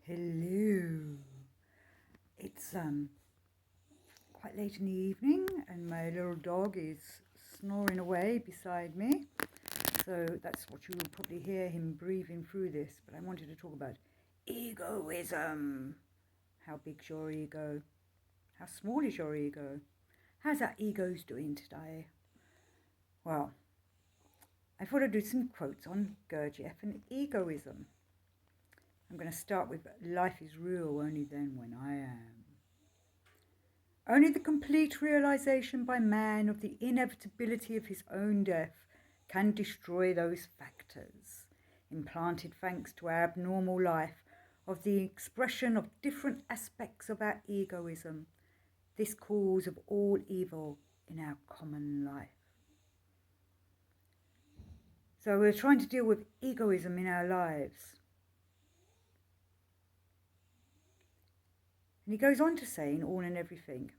Hello. It's quite late in the evening and my little dog is snoring away beside me. So that's what you will probably hear him breathing through this. But I wanted to talk about egoism. How big's your ego? How small is your ego? How's that ego's doing today? Well, I thought I'd do some quotes on Gurdjieff and egoism. I'm going to start with life is real only then when I am. Only the complete realization by man of the inevitability of his own death can destroy those factors, implanted thanks to our abnormal life, of the expression of different aspects of our egoism, this cause of all evil in our common life. So we're trying to deal with egoism in our lives. And he goes on to say in All and Everything,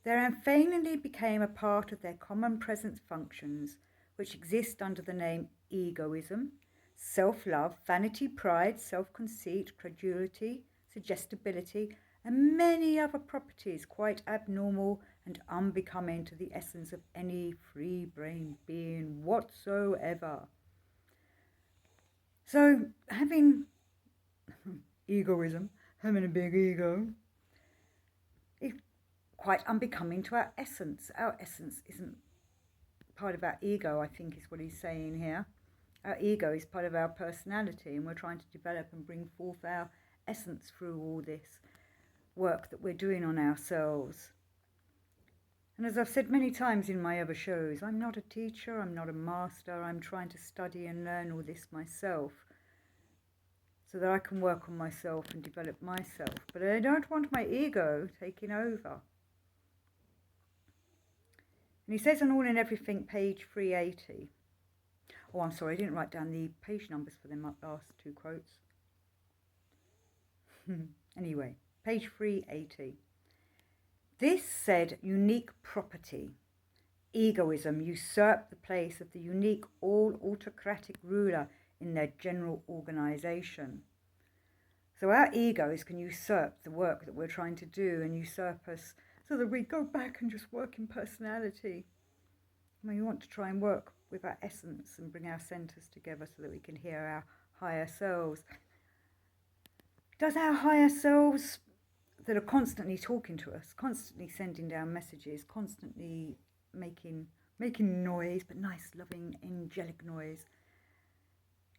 there unfailingly became a part of their common presence functions which exist under the name egoism, self-love, vanity, pride, self-conceit, credulity, suggestibility, and many other properties quite abnormal and unbecoming to the essence of any free-brained being whatsoever. So having egoism, having a big ego, is quite unbecoming to our essence. Our essence isn't part of our ego, I think is what he's saying here. Our ego is part of our personality, and we're trying to develop and bring forth our essence through all this work that we're doing on ourselves. And as I've said many times in my other shows, I'm not a teacher, I'm not a master, I'm trying to study and learn all this myself, so that I can work on myself and develop myself. But I don't want my ego taking over. And he says on All and Everything, page 380. Oh, I'm sorry, I didn't write down the page numbers for them last two quotes. Anyway, page 380. This said unique property, egoism, usurped the place of the unique all-autocratic ruler in their general organisation. So our egos can usurp the work that we're trying to do and usurp us so that we go back and just work in personality. We want to try and work with our essence and bring our centres together so that we can hear our higher selves. Does our higher selves that are constantly talking to us, constantly sending down messages, constantly making noise, but nice, loving, angelic noise,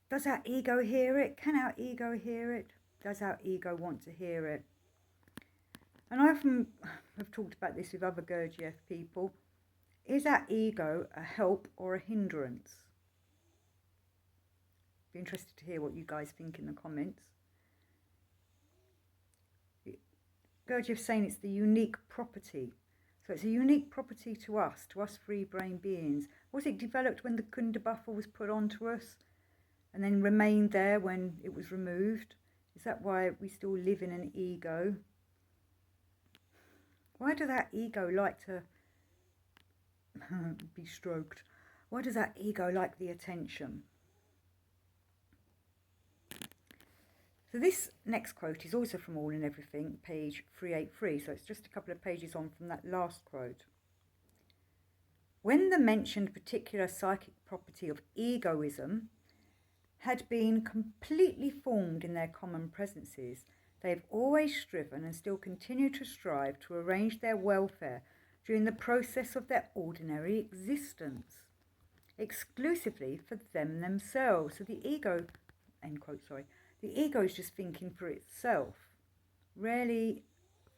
does our ego hear it? Can our ego hear it? Does our ego want to hear it? And I often have talked about this with other Gurdjieff people. Is our ego a help or a hindrance? Be interested to hear what you guys think in the comments. Gurdjieff's saying it's the unique property. So it's a unique property to us free-brain beings. Was it developed when the Kunda buffer was put onto us and then remained there when it was removed? Is that why we still live in an ego? Why does that ego like to be stroked? Why does that ego like the attention? So this next quote is also from All and Everything, page 383. So it's just a couple of pages on from that last quote. When the mentioned particular psychic property of egoism had been completely formed in their common presences, they have always striven and still continue to strive to arrange their welfare during the process of their ordinary existence, exclusively for themselves. So the ego, end quote, sorry, the ego is just thinking for itself, rarely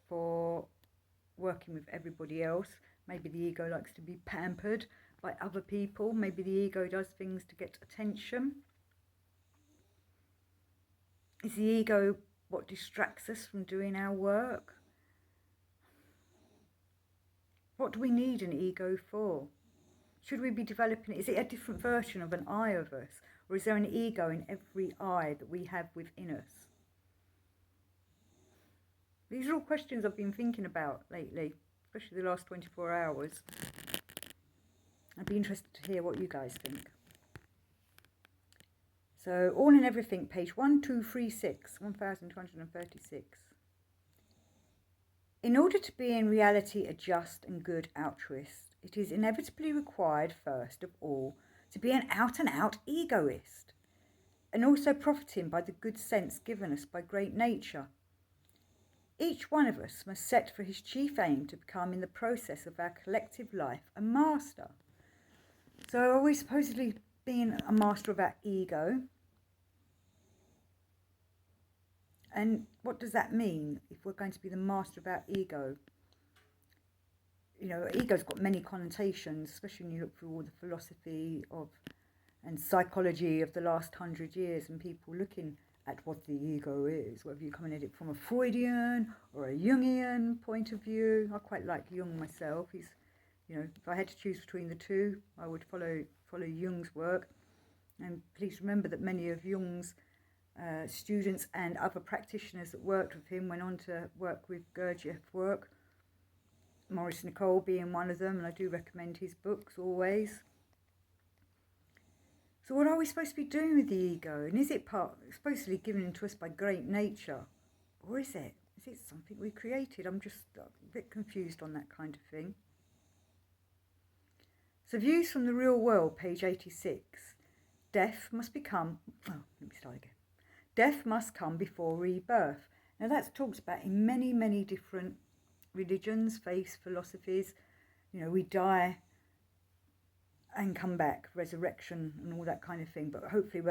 for working with everybody else. Maybe the ego likes to be pampered by other people. Maybe the ego does things to get attention. Is the ego what distracts us from doing our work? What do we need an ego for? Should we be developing it? Is it a different version of an I of us? Or is there an ego in every I that we have within us? These are all questions I've been thinking about lately, especially the last 24 hours. I'd be interested to hear what you guys think. So All and Everything, page 1236, 1236. In order to be in reality a just and good altruist, it is inevitably required, first of all, to be an out-and-out egoist, and also profiting by the good sense given us by great nature. Each one of us must set for his chief aim to become, in the process of our collective life, a master. So are we supposedly being a master of our ego? And what does that mean if we're going to be the master of our ego? You know, ego's got many connotations, especially when you look through all the philosophy of and psychology of the last 100 years and people looking at what the ego is, whether you're coming at it from a Freudian or a Jungian point of view. I quite like Jung myself. He's, you know, if I had to choose between the two, I would follow Jung's work. And please remember that many of Jung's students and other practitioners that worked with him went on to work with Gurdjieff work, Maurice Nicole being one of them, and I do recommend his books always. So what are we supposed to be doing with the ego? And is it supposedly given to us by great nature? Or is it something we created? I'm just a bit confused on that kind of thing. So Views from the Real World, page 86. Death must come before rebirth. Now that's talked about in many, many different religions, faiths, philosophies. You know, we die and come back, resurrection and all that kind of thing. But hopefully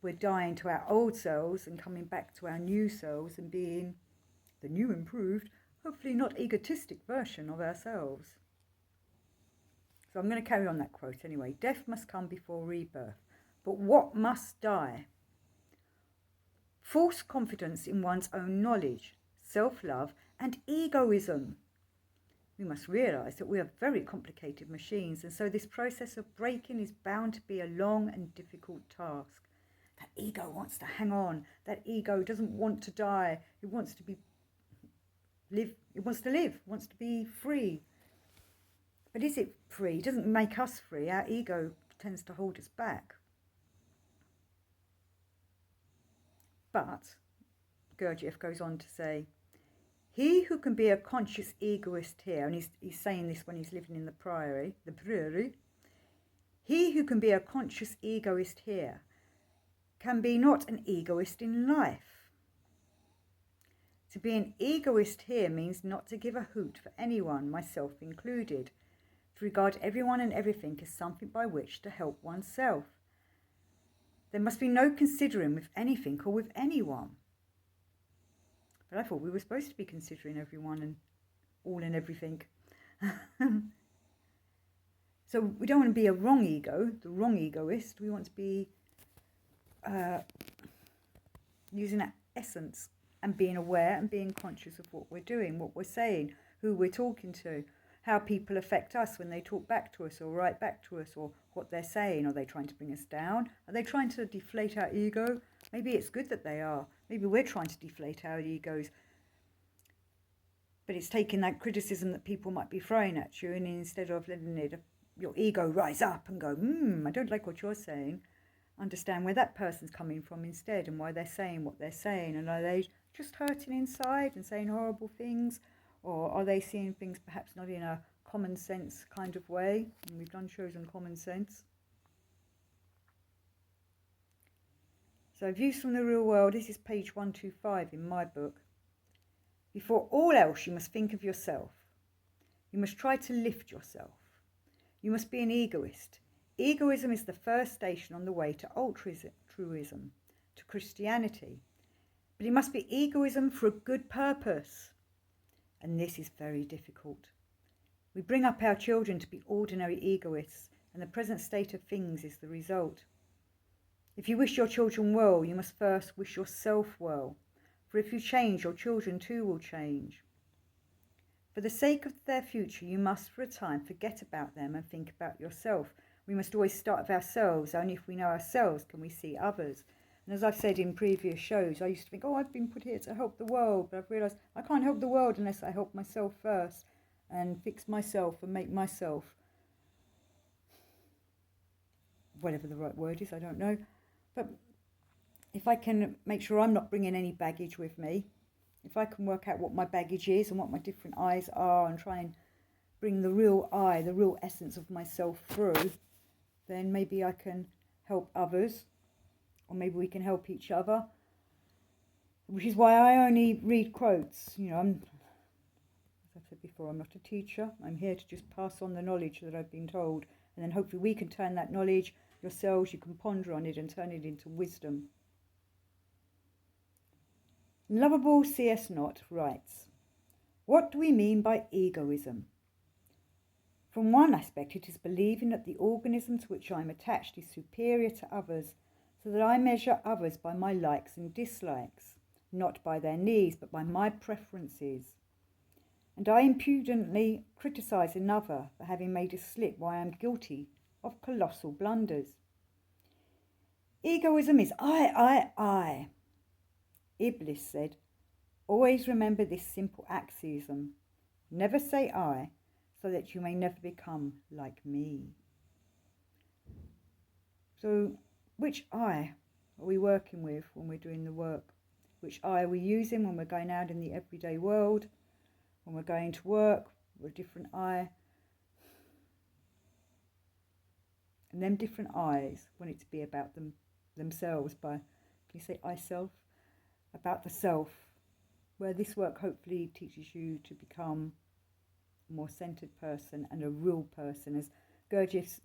we're dying to our old selves and coming back to our new selves and being the new, improved, hopefully not egotistic version of ourselves. So I'm going to carry on that quote anyway. Death must come before rebirth. But what must die? False confidence in one's own knowledge, self-love and egoism. We must realise that we are very complicated machines, and so this process of breaking is bound to be a long and difficult task. That ego wants to hang on. That ego doesn't want to die. It wants to live. It wants to be free. But is it free? It doesn't make us free. Our ego tends to hold us back. But Gurdjieff goes on to say, he who can be a conscious egoist here, and he's saying this when he's living in the priory, he who can be a conscious egoist here can be not an egoist in life. To be an egoist here means not to give a hoot for anyone, myself included, to regard everyone and everything as something by which to help oneself. There must be no considering with anything or with anyone. But I thought we were supposed to be considering everyone and all and everything. So we don't want to be a wrong ego, the wrong egoist. We want to be using that essence and being aware and being conscious of what we're doing, what we're saying, who we're talking to, how people affect us when they talk back to us or write back to us, or what they're saying. Are they trying to bring us down? Are they trying to deflate our ego? Maybe it's good that they are. Maybe we're trying to deflate our egos. But it's taking that criticism that people might be throwing at you, and instead of letting your ego rise up and go, I don't like what you're saying, understand where that person's coming from instead and why they're saying what they're saying. And are they just hurting inside and saying horrible things? Or are they seeing things perhaps not in a common sense kind of way? And we've done shows on common sense. So Views from the Real World, this is page 125 in my book. Before all else, you must think of yourself. You must try to lift yourself. You must be an egoist. Egoism is the first station on the way to altruism, to Christianity. But it must be egoism for a good purpose. And this is very difficult. We bring up our children to be ordinary egoists, and the present state of things is the result. If you wish your children well, you must first wish yourself well, for if you change, your children too will change. For the sake of their future, you must for a time forget about them and think about yourself. We must always start with ourselves. Only if we know ourselves can we see others. And as I've said in previous shows, I used to think, I've been put here to help the world, but I've realised I can't help the world unless I help myself first and fix myself and make myself, whatever the right word is, I don't know. But if I can make sure I'm not bringing any baggage with me, if I can work out what my baggage is and what my different I's are and try and bring the real I, the real essence of myself through, then maybe I can help others, or maybe we can help each other. Which is why I only read quotes. You know, as I've said before, I'm not a teacher. I'm here to just pass on the knowledge that I've been told. And then hopefully we can turn that knowledge, yourselves, you can ponder on it and turn it into wisdom. Lovable C.S. Knott writes, "What do we mean by egoism? From one aspect, it is believing that the organism to which I am attached is superior to others, so that I measure others by my likes and dislikes, not by their needs, but by my preferences. And I impudently criticise another for having made a slip while I am guilty of colossal blunders. Egoism is I. Iblis said, always remember this simple axiom. Never say I, so that you may never become like me." So, which I are we working with when we're doing the work? Which I are we using when we're going out in the everyday world? When we're going to work, we're a different I. And them different I's want it to be about themselves by, can you say I self? About the self, where this work hopefully teaches you to become a more centered person and a real person, as Gurdjieff's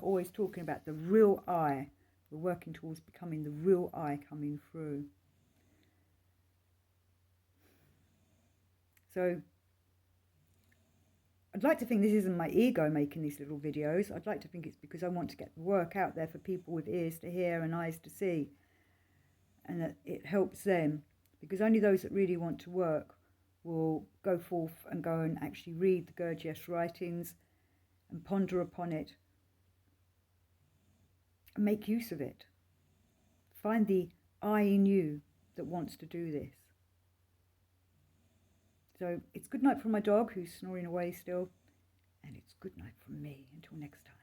always talking about the real I. We're working towards becoming the real I coming through. So I'd like to think this isn't my ego making these little videos. I'd like to think it's because I want to get the work out there for people with ears to hear and eyes to see, and that it helps them, because only those that really want to work will go forth and go and actually read the Gurdjieff's writings and ponder upon it and make use of it. Find the I in you that wants to do this. So it's good night from my dog, who's snoring away still, and it's good night from me. Until next time.